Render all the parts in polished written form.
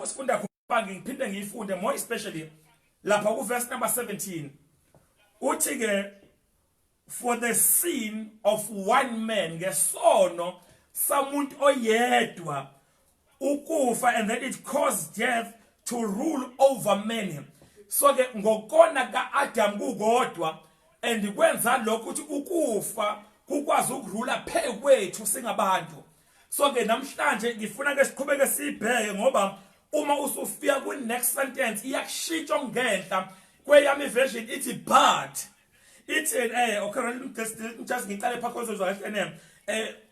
sifunda khona ngiphinde ngiyifunde more especially lapha ku verse number 17 uthi ke for the sin of one man ngesono samuntu oyedwa ukufa and then it caused death to rule over many. So ke ngokona ka Adam kukodwa and kwenza lokho ukuthi ukufa kukwazi ukurula phekwethu singabantu. So ke namhlanje ngifuna ke siqhubeke sibheke ngoba uma usufika ku next sentence iyakushintsha ngehla kweyami version ithi but ithi okay just ngicale phakathi kwezozwa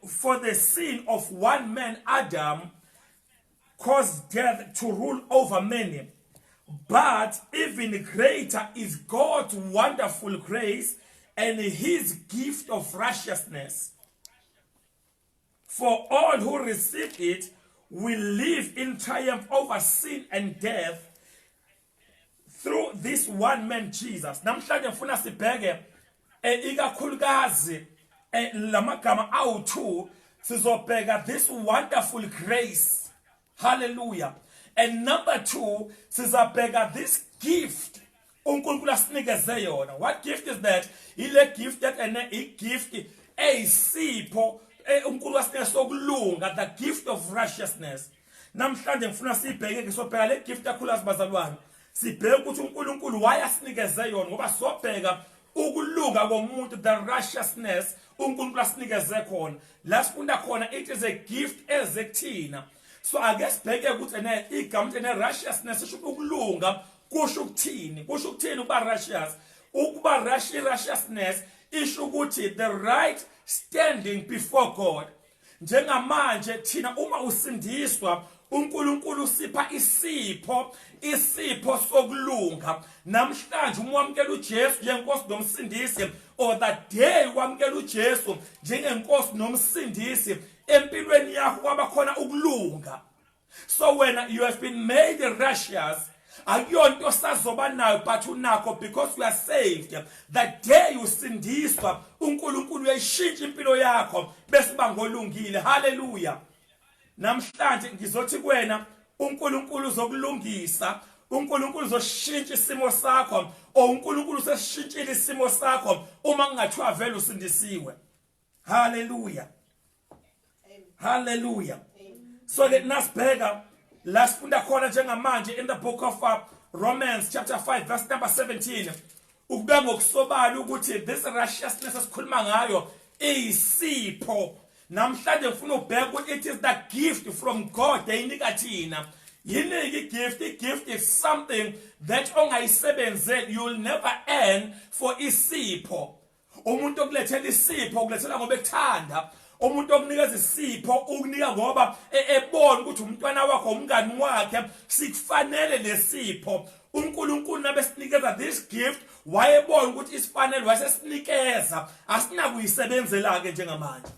for the sin of one man Adam caused death to rule over many, but even greater is God's wonderful grace and his gift of righteousness. For all who receive it will live in triumph over sin and death through this one man Jesus. Namhlanje ngifuna sibheke ikakhulukazi lamagama awu2 sizobheka this wonderful grace. Hallelujah. And number 2 sizabheka this gift uNkulunkulu asinikeze yona. What gift is that? Ile gift that a gift eyisipho uNkulunkulu asinikeze sokulunga, the gift of righteousness. Namhlanje ngifuna sibheke ke sobheka le gift yakhulu bazalwane. Sibheke ukuthi uNkulunkulu wayasinikeze yona ngoba sobheka ukulunga komuntu, the righteousness uNkulunkulu asinikeze khona. La sifunda khona it is a gift ezekuthina. So I guess bheke ukuthi igama ene righteousness isho ukulunga kusho ukuthini ukuba righteous ukuba righteousness isho ukuthi the right standing before God. Njengamanje thina uma usindiswa uNkulunkulu usipha isipho sokulunga. Namhlanje uma wamkela uJesu njengenkosi nomsindisi or the day wamkela uJesu njengenkosi nomsindisi empilweni yakho kwaba khona ukulunga. So when you have been made righteous, akuyonto sazoba nayo but unakho because you are saved. The day usindiswa uNkulunkulu uyayishintsha impilo yakho bese bangolungile. Hallelujah. Namhlanje ngizothi kuwena uNkulunkulu uzokulungisa, uNkulunkulu uzoshintsha isimo sakho, uNkulunkulu useshintshile isimo sakho uma kungathiwa vele usindisiwe. Hallelujah. Hallelujah. So let us bega last funda khona njengamanje in the book of Romans chapter 5 verse number 17 ukubeka ngokusobala ukuthi this righteousness esikhuluma ngayo iyisipho. Namhlanje ngifuna ubheka ukuthi it is the gift from God eyinika thina. Yini gift is something that ongayisebenzeli, you will never earn for isipho. Umuntu okulethela isipho ukulethela ngoba ekuthanda. Umuntu okunikeza isipho ukunika ngoba ebona ukuthi umntwana wakho umngani wakhe sikufanele lesipho. uNkulunkulu nabesinikeza this gift wayebona ukuthi isifanele wasesinikeza asinakuyisebenzela ke njengamanje.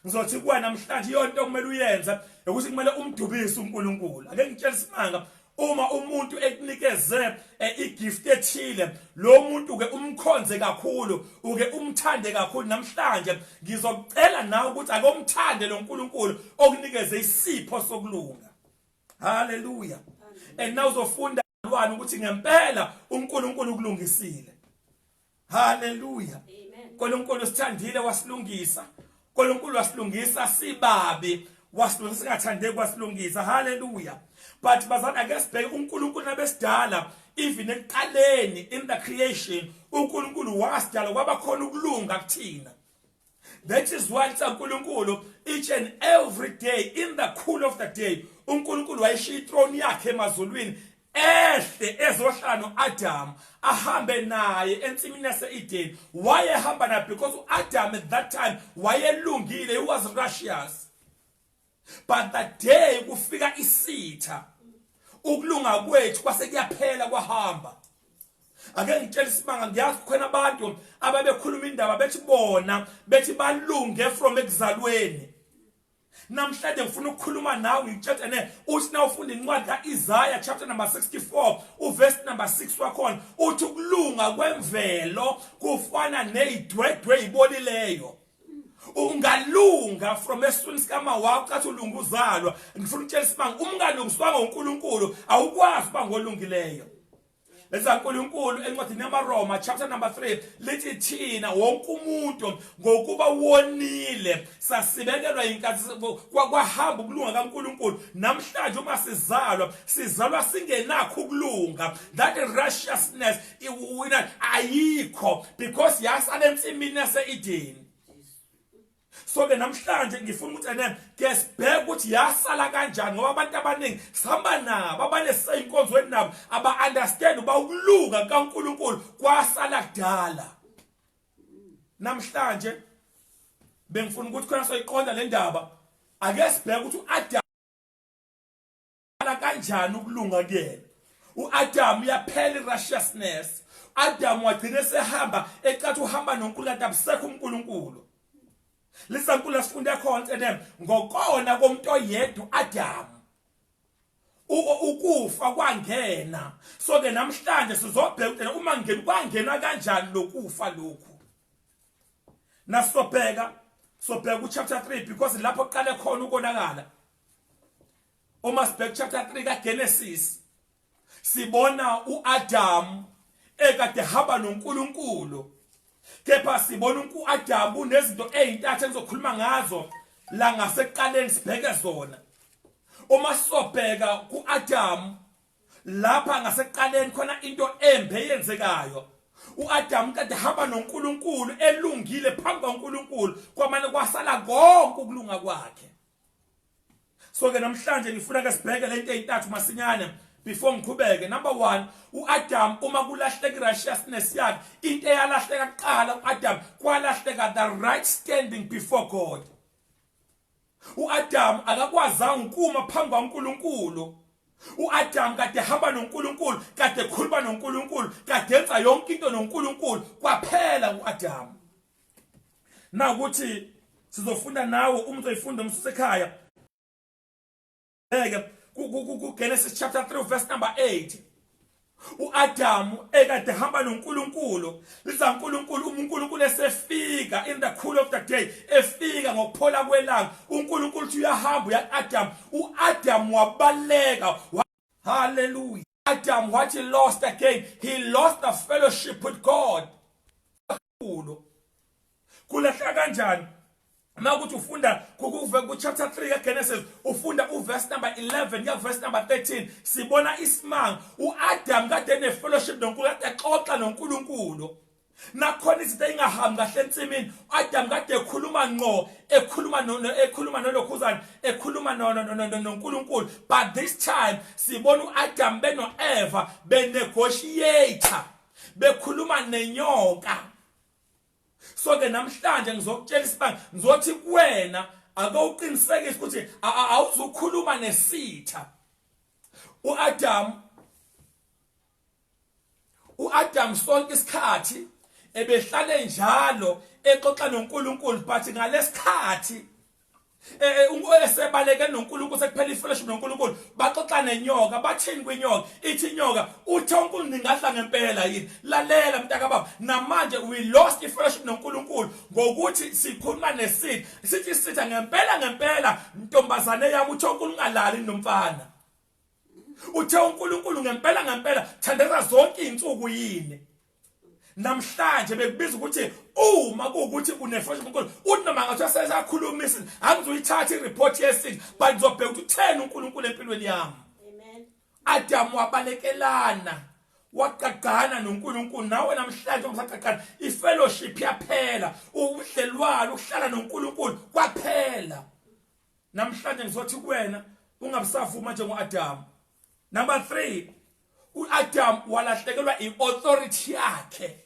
Ngizothi kuwa namhlanje yonto okumele uyenze ukuthi kumele umdubise uNkulunkulu. Ake ngitshela isimanga uma umuntu ekunikeze igift ethile lo muntu ke umkhonze kakhulu uke umthande kakhulu. Namhlanje ngizocela nawe ukuthi ake umthande lo uNkulunkulu okunikeze isipho sokulunga. Hallelujah. And now uzofunda lwana ukuthi ngempela uNkulunkulu ukulungisile. Hallelujah. uNkulunkulu sithandile wasilungisa. uNkulunkulu wasilungisa sibabi wasilungisa singathandeki wasilungisa. Hallelujah. But bazana I guess bheke uNkulunkulu nabesidala even ekuqaleni in the creation uNkulunkulu wasidala kwaba khona ukulunga kuthina. That is why uNkulunkulu each and every day in the cool of the day uNkulunkulu wayishiya ithrone yakhe emazulwini ehle ezohlala Adam ahambe naye ensimini yase-Eden. Wayehamba naye because Adam at that time wayelungile, he was righteous. But that day kufika isitha ukulunga kwethu kwase kuyaphela kwahamba. Ake ngitshela isimanga ngiyazi khona abantu ababekhuluma indaba bethi bona bethi balunge from ekuzalweni. Namhlanje ngifuna ukukhuluma nawe ngitshela uthi na ufunda incwadi kaIsaiah chapter number 64 uverse number 6 wakhona uthi ukulunga kwemvelo kufana nezidwedwe ibolileyo. ungalunga from esweni sikama wakho kathi ulunga uzalwa. Ngifuna ukutshela isimanga ungalungiswanga uNkulunkulu awukwazi uba ngolungileyo. Lesa uNkulunkulu encwadini yamaRoma chapter number 3 lithi thina wonke umuntu ngokuba wonile sasibekelwa inkathi kwahamba ukulunga kaNkulunkulu. Namhlanje uma sizalwa singenakho ukulunga. That righteousness ayikho because yasala ensimini yaseEden. So ke namhlanje ngifuna ukuthi ke sibheke ukuthi yasala kanjani ngoba abantu abaningi sihamba nabo abaneseyinkonzweni nabo aba understand uba ukulunga kaNkulunkulu kwasala kudala. Namhlanje bengifuna ukuthi khona soyiqonda le ndaba ake sibheke ukuthi uAdam kanjani ukulunga kuyena. uAdam yaphela irighteousness. Adam wagcina sehamba ecathi uhamba noNkulunkulu abusekho uNkulunkulu. Lisankulu sifunde khona ngokona komuntu oyedwa Adam ukufa kwangena. So ke namhlanje sizobheka uma ngene kwangena kanjani lokufa lokhu. Nasobheka chapter 3 because lapho qale khona ukonakala. Uma sibheka chapter 3 kaGenesis sibona uAdam ekade hamba noNkulunkulu. Kepha sibona uAdam unezinto ezintathu engizokhuluma ngazo la ngasekuqaleni sibheke zona. Uma sobheka kuAdam lapha ngasekuqaleni khona into embe eyenzekayo. uAdam kade hamba noNkulunkulu elungile phambi kaNkulunkulu kwamane kwasala konke ukulunga kwakhe. So ke namhlanje ngifuna ke sibheke lento ezintathu masinyane before ngiqhubeke. Number 1, uAdam uma kulahleka righteousness yakhe into eyalahleka kuqala uAdam kwalahleka the right standing before God. uAdam akakwazanga ukuma phambi kaNkulunkulu. uAdam kade hamba noNkulunkulu kade khuluma noNkulunkulu kade enza yonke into noNkulunkulu kwaphela uAdam. Na ukuthi sizofunda nawe uma uzoyifunda umsusekhaya Genesis chapter 3 verse number 8. uAdam ekade hamba noNkulunkulu liza uNkulunkulu esefika in the cool of the day efika ngokuphola kwelanga uNkulunkulu uthi uyahamba uyaAdam. uAdam wabaleka. Hallelujah. Adam what he lost again, he lost the fellowship with God. Kulahleka kanjani? Mawukuthi ufunda ku chapter 3 kaGenesis ufunda uverse number 11 ya verse number 13 sibona isimanga uAdam kade enefellowship noNkulunkulu kade exoxa noNkulunkulu. Nakhona izinto engahambi kahle entsimini uAdam kade ekhuluma ngqo ekhuluma nolokhuzana ekhuluma noNkulunkulu. But this time sibona uAdam benoEva benegotiate bekhuluma nenyoka. So ke namhlanje ngizokutshela isibanga ngizothi kuwena ake uqinisekise ukuthi awuzukhuluma nesitha. uAdam sonke isikhathi ebehlale njalo exoxa noNkulunkulu but ngalesikhathi esebaleke noNkulunkulu sekuphela ifellowship noNkulunkulu baxoxa nenyoka. Bathini kwinyoka? Ithi inyoka uthe uNkulunkulu ningahla ngempela yini? Lalela mntaka baba, namanje we lost ifellowship noNkulunkulu ngokuthi sikhuluma nesithi sithi sitha ngempela ntombazane yami uthe uNkulunkulu ngalali nomfana. Uthe uNkulunkulu ngempela thandeka zonke izinsuku yini? Namhlanje bekubiza ukuthi uma kuukuthi unefellowship noNkulunkulu uthi noma ngathi sesakhulumisa angizoyithatha ireport yesithi but ngizobheka ukuthi utheni uNkulunkulu empilweni yami. Amen. Adam wabalekelana waqaqana noNkulunkulu. Nawe namhlanje umsaqaqana ifellowship yaphela ubudlelwano ukuhlala noNkulunkulu kwaphela. Namhlanje ngizothi kuwena ungabusavuma njengoAdam. Number 3, uAdam walahlekelwa iauthority yakhe.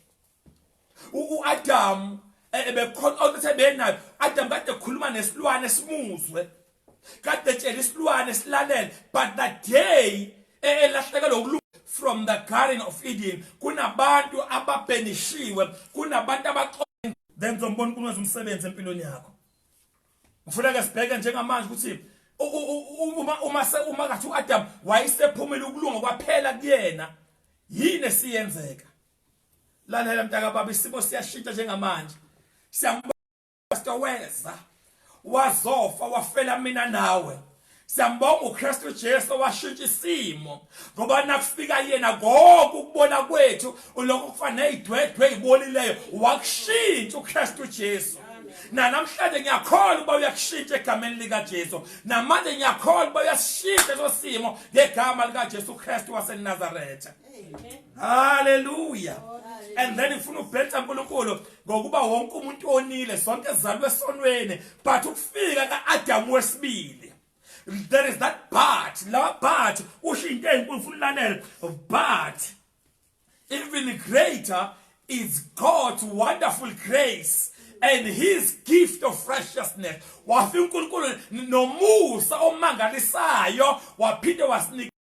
uAdam ebekhona ukuthi benayo. Adam kade ekhuluma nesilwane simuzwe kade etshela isilwane silalele. But that day elahlekelwa ukulunga from the Garden of Eden kunabantu ababenishiwe, kunabantu abaxoxa. Then zombona uNkulunkulu umsebenzi empilweni yakho. Ngifuna ke sibheke njengamanje ukuthi uma kathi uAdam wayesephumela ukulunga kwaphela kuyena yini esiyenzeka. Lalela mntaka baba, isimo siyashintsha njengamanje. Siyambona uKristu weza wazofa wafela mina nawe. Siyambonga uKristu Jesu washintsha isimo ngoba nakufika yena konke ukubona kwethu ulokho kufana nezidwedwe ezibolileyo wakushintsha uKristu Jesu. Na namhlanje ngiyakholwa ukuba uyakushintsha egameni lika Jesu. Namanje ngiyakholwa ukuba uyashintsha leso simo ngegama lika Jesu Kristu waseNazaretha. Hallelujah. And then ifuna ubhetha uNkulunkulu ngokuba wonke umuntu onile sonke sizalwe esonweni but ukufika kaAdam wesibili. There is that part, la part ushinto enkulu ufuna ulanele, but even greater is God's wonderful grace and his gift of righteousness. Wafika uNkulunkulu nomusa omangalisayo waphinde wasinika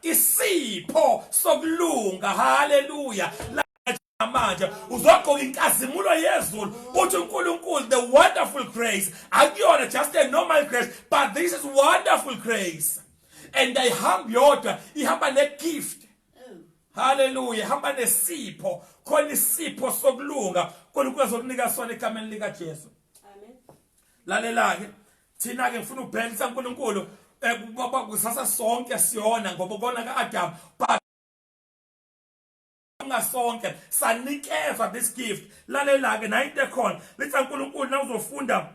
isipho sokulunga. Hallelujah. Manje uzogqoka inkazimulo yezulu uthi uNkulunkulu the wonderful grace akuyona just a normal grace but this is wonderful grace and ayihamba yodwa ihamba negift. Hallelujah. Ihamba nesipho khona isipho sokulunga uNkulunkulu ezokunika sona egameni lika Jesu. Amen. Lalela ke thina ke ngifuna ubhekisa uNkulunkulu kusasa sonke siyona ngoba kona kaAdam but sonke sanikezwa this gift. Lalela ke nayinto ekhona lithi uNkulunkulu na uzofunda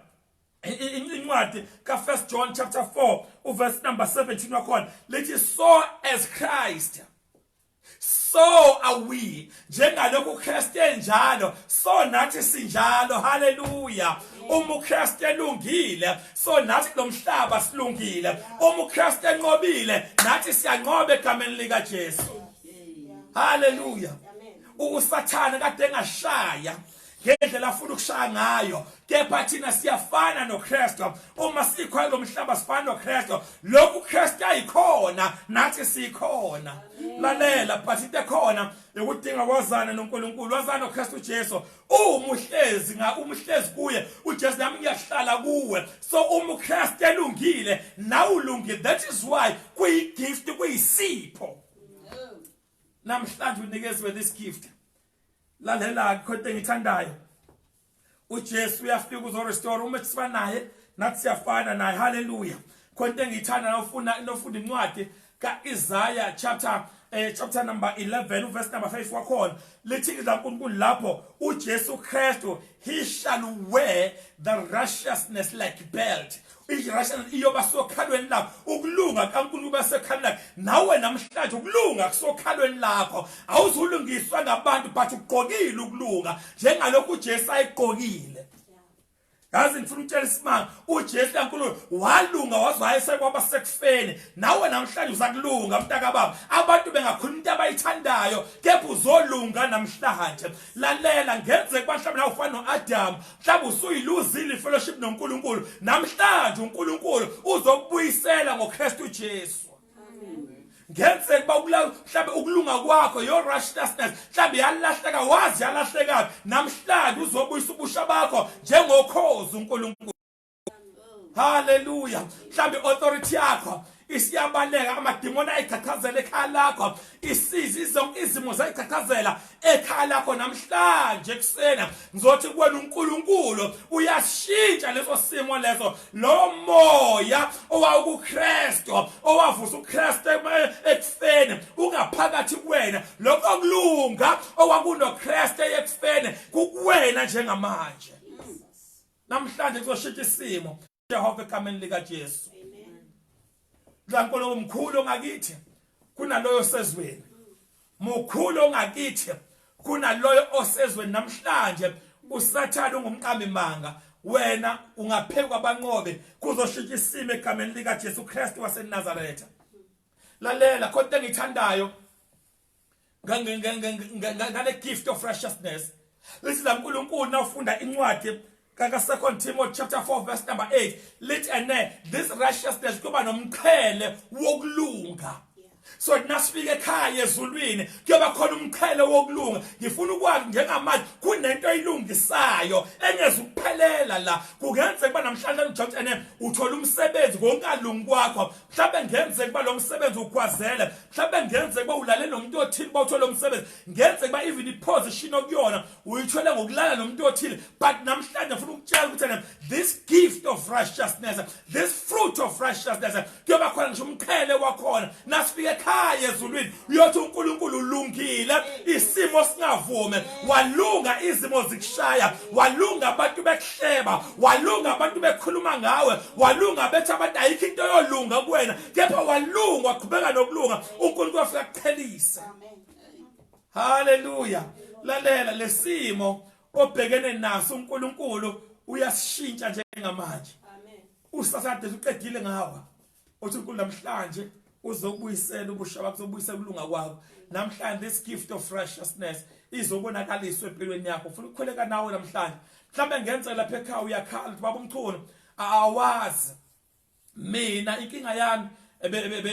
incwadi ka 1 John chapter 4 verse number 17 wakhona lithi so as Christ so are we. Njengalokhu uKristu enjalo so nathi sinjalo. Hallelujah. Uma uKristu elungile so nathi lomhlaba silungile. Uma uKristu enqobile nathi siyanqoba egameni lika Jesu. Hallelujah. Usathana kade engashaya ngendlela afuna ukushaya ngayo kepha thina siyafana noKristu. Uma sikhona lomhlaba sifana noKristu. Lokhu uKristu ayikhona nathi sikhona. Lalela but into ekhona ukudinga kwazana noNkulunkulu wazana noKristu Jesu. Umuhlezi umhlezi kuye uJesu nami ngiyahlala kuwe. So uma uKristu elungile nawe ulungile. That is why kuyigift kuyisipho. Namhlanje unikezwe this gift. Lalela khona engithandayo. uJesu uyafika uzorestore uma sifa naye nathi siyafana naye. Hallelujah. Khona engithanda nofunda incwadi kaIsaiah chapter number 11 verse number 5 wakhona lithi uNkulunkulu lapho uJesu Kristu he shall wear the righteousness like belt. Righteousness iyoba sokhalweni lakho. Ukulunga kaNkulunkulu basekhalweni lakho. Nawe namhlanje ukulunga kusokhalweni lakho. Awuzulungiswa ngabantu but ugqokile ukulunga njengalokhu uJesu ayigqokile. Yazi ngifuna ukutshela isimanga uJesu kaNkulunkulu walunga wazwayise kwaba sekufeni. Nawe namhlanje uzakulunga mntaka baba. Abantu bengakhuluma into abayithandayo kepha uzolunga namhlanje. Lalela ngenze kwamhlanje nawe ufana noAdam. Mhlawumbe usuyiluzile fellowship noNkulunkulu. Namhlanje uNkulunkulu uzokubuyisela ngoKristu Jesu. Ngenze kuba mhlawumbe ukulunga kwakho your righteousness mhlawumbe yalahleka wazi yalahleka namhlanje uzobuyisa ubusha bakho njengokhozi uNkulunkulu. Hallelujah. Mhlawumbe authority yakho isiyabaleka amadimoni ayikhathazela ekhaya lakho isizi zonke izimo zayikhathazela ekhaya lakho namhlanje kusena ngizothi kuwena uNkulunkulu uyashintsha leso simo leso. Lo moya owawukuKristu owavusa uKristu ekufeni ungaphakathi kuwena lokho kulunga owakunoKristu ekufeni kukuwena njengamanje. Namhlanje kuzoshintsha isimo Jehova egameni lika Jesu. UNkulunkulu omkhulu ongakithi kunaloyo osezweni. Mukhulu ongakithi kunaloyo osezweni. Namhlanje uSathane ungumqambi manga wena ungaphekwa abanqobe kuzoshintsha isimo egameni lika Jesu Kristu waseNazaretha. Lalela khona engithandayo ngale gift of righteousness. Lithi la uNkulunkulu nawufunda incwadi Second Timothy chapter 4 verse number 8 lithi ene this righteousness kuba nomqhele wokulunga. So nasifika ekhaya ezulwini kuyoba khona umqhele wokulunga. Ngifuna ukwazi njengamanje kunento oyilungisayo engeze ukuphelela la. Kungenzeka kuba namhlanje uJohn ene uthola umsebenzi konkalungi kwakho. Mhlawumbe ngenzeka kuba lo msebenzi ukwazela. Mhlawumbe ngenzeka kuba ulale nomuntu othile bawuthola umsebenzi ngenze kuba even iposition okuyona uyithole ngokulala nomuntu othile but namhlanje ngifuna ukutshela ukuthi this gift of righteousness, this fruit of righteousness kuyoba khona ngisho umqhele wakhona nasifika ekhaya ezulwini uyothi uNkulunkulu ulungile isimo singavume walunga izimo zikushaya walunga abantu bekuhleba walunga abantu bekhuluma ngawe walunga bethi abantu ayikho into yolunga kuwena kepha walunga waqhubeka nokulunga uNkulunkulu afika kuqhelisa. Hallelujah. Lalela lesimo obhekene naso uNkulunkulu uyasishintsha njengamanje. Amen. Usasade uqedile ngawa uthi uNkulunkulu namhlanje uzokubuyisela ubusha bakho uzobuyisela ukulunga kwakho namhlanje this gift of righteousness izobonakaliswa empilweni yakho ufuna ukukhuleka nawe namhlanje mhlawumbe ngenze lapha ekhaya uyakhala uthi baba uMchunu awazi mina inkinga yami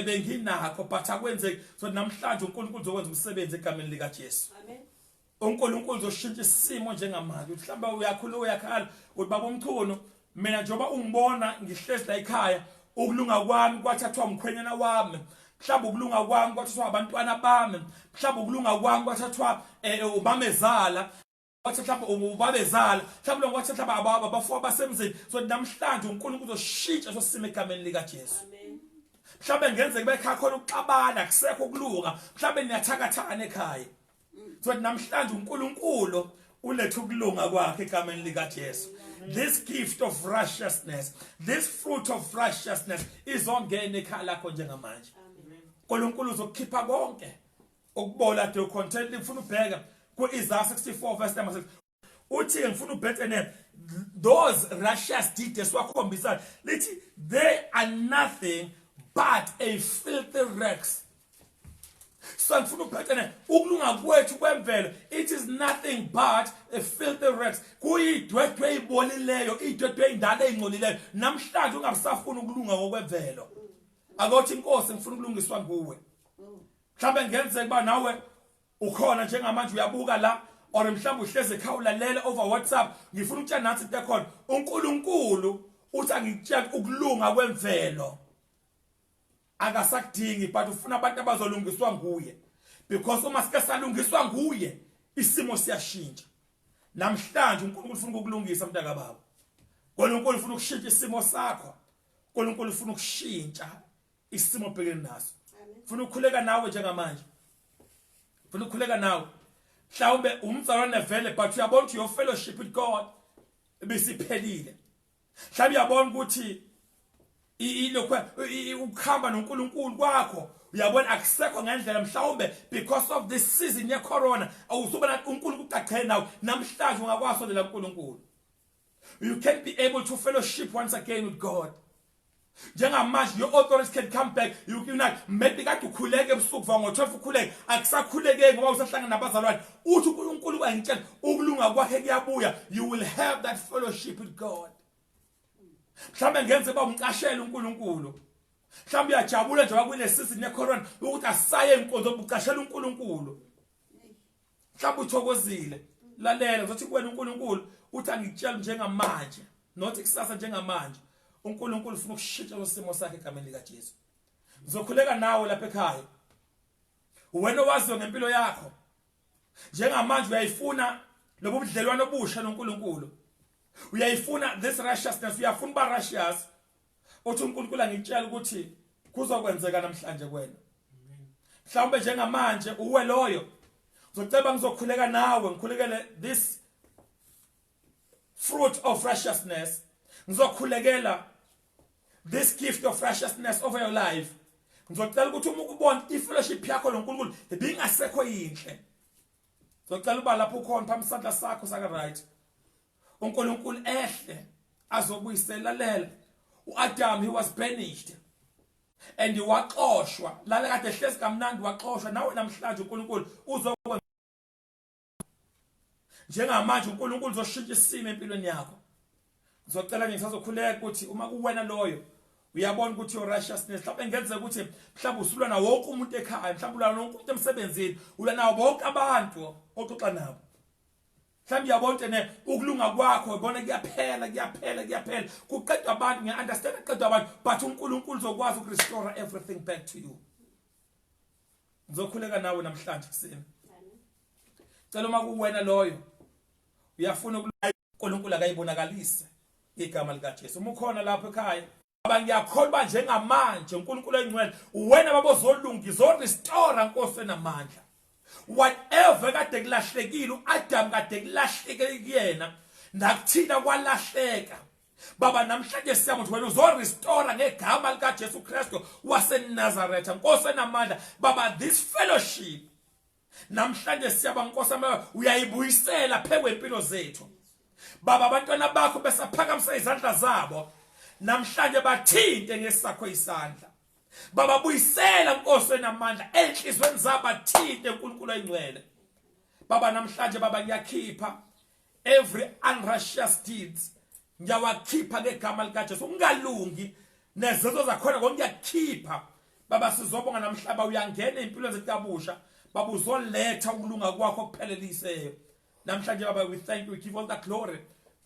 benginakho but akwenzeki so namhlanje uNkulunkulu uzokwenza umsebenzi egameni lika Jesu. Amen. uNkulunkulu uzoshintsha isimo njengamanje mhlawumbe uyakhuluma uyakhala uthi baba uMchunu mina njengoba ungibona ngihlezi la ekhaya ukulunga kwami kwathathwa umkhwenyana wami mhlawumbe ukulunga kwami kwathathwa abantwana bami mhlawumbe ukulunga kwami kwathathwa ubamezala mhlawumbe ubabezala mhlawumbe kwathathwa abafowabo basemzini so namhlanje uNkulunkulu uzoshintsha sosimo egameni lika Jesu. Amen. Mhlawumbe ngenze kube ekhaya khona ukuxabana kusekho ukulunga mhlawumbe niyathakathana ekhaya so namhlanje uNkulunkulu uletha ukulunga kwakhe egameni lika Jesu. This gift of righteousness, this fruit of righteousness izongena ekhaya lakho njengamanje. uNkulunkulu uzokukhipha konke ukubola de content ngifuna ubheka kuIsaiah 64 verse number 6 uthi ngifuna ubhekene those righteous deeds eswakhombisa lithi they are nothing but a filthy rags. So ngifuna ubhekene ukulunga kwethu kwemvelo it is nothing but a filthy rags kuyidwedwe ibolileyo idwedwe indala engcolileyo namhlanje ungabusafuna ukulunga ngokwemvelo akothi inkosi ngifuna ukulungiswa nguwe mhlawumbe ngenzeka kuba nawe ukhona njengamanje uyabuka la or mhlawumbe uhleze ekhaya ulalela over WhatsApp ngifuna ukutshela nathi into ekhona uNkulunkulu uthi angikutshela ukulunga kwemvelo akasakudingi but ufuna abantu abazolungiswa nguye because uma sike salungiswa nguye isimo siyashintsha namhlanje uNkulunkulu ufuna ukulungisa mntaka baba uNkulunkulu ufuna ukushintsha isimo sakho uNkulunkulu ufuna ukushintsha isimo obhekene naso ufuna ukukhuleka nawe njengamanje ufuna ukukhuleka nawe mhlawumbe umzalwane vele but uyabona ukuthi your fellowship with God ebisiphelile mhlawumbe uyabona ukuthi ilokho ukuhamba noNkulunkulu kwakho uyabona akusekho ngendlela mhlawumbe because of this season ye corona awusubona uNkulunkulu uqaqhele nawe namhlanje ungakwasondela kuNkulunkulu you can't be able to fellowship once again with God njengamanje your authorities can come back you not maybe kade ukhuleke ebusuku va ngo12 ukhuleke akusakhuleke ngoba usahlangana nabazalwane uthi uNkulunkulu ayintshela ukulunga kwakhe kuyabuya you will have that fellowship with God. Mhlawumbe ngenze ba umcashela uNkulunkulu mhlawumbe uyajabula njengoba kule season ye corona ukuthi asaye inkonzo obucashela uNkulunkulu mhlawumbe uthokozile lalela uzothi kuwena uNkulunkulu uthi angikutshela njengamanje not kusasa njengamanje uNkulunkulu ufuna ukushintsha isimo sakhe egameni lika Jesu. Ngizokhuleka nawe lapha ekhaya wena owaziyo ngempilo yakho njengamanje uyayifuna lobo budlelwano obusha noNkulunkulu uyayifuna this righteousness uyafuna ba righteous uthi uNkulunkulu angitshela ukuthi kuzokwenzeka namhlanje kuwena mhlawumbe njengamanje uwe loyo ngizocela ngizokhuleka nawe ngikhulekele this fruit of righteousness ngizokhulekela this gift of righteousness over your life ngizocela ukuthi uma ukubona ifellowship yakho noNkulunkulu ibingasekho yinhle ngizocela uba lapho ukhona phambi sandla sakho saka right uNkulunkulu ehle azobuyisela lela uAdam he was banished and waxoshwa lale kade hlezi kamnandi waxoshwa nawe namhlanje uNkulunkulu uzokwenza njengamanje uNkulunkulu uzoshintsha isimo empilweni yakho. Ngizocela ngisazokhuleka ukuthi uma kuwena loyo uyabona ukuthi your righteousness mhlawumbe ngenzeka ukuthi mhlawumbe usulwa nawo wonke umuntu ekhaya mhlawumbe ulana wonke umuntu emsebenzini ulana nawo bonke abantu oxoxa nabo mhlawumbe uyabona ukulunga kwakho ubona kuyaphela kuqedwa abantu ngiunderstand kuqedwa abantu but uNkulunkulu uzokwazi ukurestore everything back to you. Ngizokhuleka nawe namhlanje kuseni. Cela uma kuwena loyo uyafuna uNkulunkulu akayibonakalise igama lika Jesu. Uma ukhona lapha ekhaya ngiyakholwa njengamanje uNkulunkulu engcwele wena babozolunga izorestore Nkosi enamandla. Whatever kade kulahlekile uAdam kade kulahleke kuyena nakuthina kwalahleka. Baba namhlanje siyabona ukuthi wena uzorestore ngegama lika Jesu Kristu waseNazaretha Nkosi enamandla. Baba this fellowship namhlanje siyabonga Nkosi yami uyayibuyisela phekwe impilo zethu. Baba abantwana bakho besaphakamisa izandla zabo namhlanje bathinte ngesakho isandla. Baba buyisela Nkosi enamandla enhlizweni zabo bathinte uNkulunkulu engcwele. Baba namhlanje baba ngiyakhipha every unrighteous deeds ngiyawakhipha ngegama lika Jesu. Ungalungi nezenzo zakhona konke ngiyakhipha. Baba sizobonga namhlaba uyangena empilweni zethu kabusha. Baba uzoletha ukulunga kwakho okupheleliseyo. Namhlanje baba we thank you, we give all the glory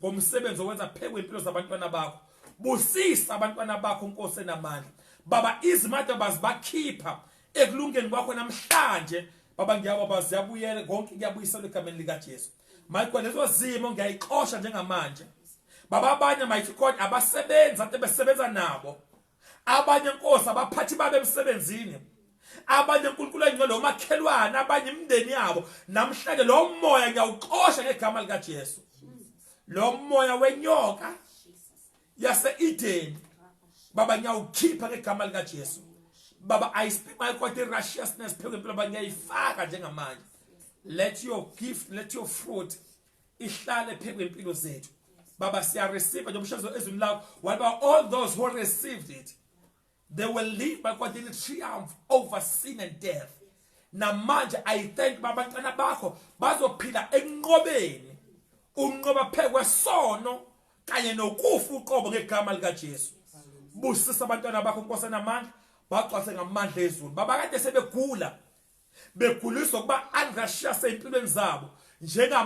ngomsebenzi owenza phekwe impilo zabantwana bakho. Busisa abantwana bakho Nkosi enamandla. Baba izimata bazibakhipha ekulungeni kwakho namhlanje. Baba ngiyababa ziyabuyela konke kuyabuyisela egameni lika Jesu. Mayikho lezo zimo ngiyayixosha njengamanje. Baba abanye mighty God abasebenza ade besebenza nabo. Abanye Nkosi abaphathi babe emsebenzini. Abanye uNkulunkulu engcwele omakhelwana abanye imndeni yabo namhlanje lo moya ngiyawuxosha ngegama lika Jesu. Lo moya wenyoka yase Eden baba ngiyawukhipha ngegama lika Jesu. Baba I speak my God the righteousness phela impilo baba ngiyayifaka njengamanje. Let your gift, let your fruit ihlale phela impilo zethu. Baba siya receive njengomshazo ezweni lakho. What about all those who received it? They will live by God in triumph over sin and death. Namanje I thank baba abantwana bakho bazophila enqobeni. Unqoba phekwe sono kanye nokufa uqobo ngegama lika Jesu. Busisa abantwana bakho Nkosi enamandla baxwase ngamandla ezulu. Baba kade sebegula beguliswa kuba unrighteous empilweni zabo njenga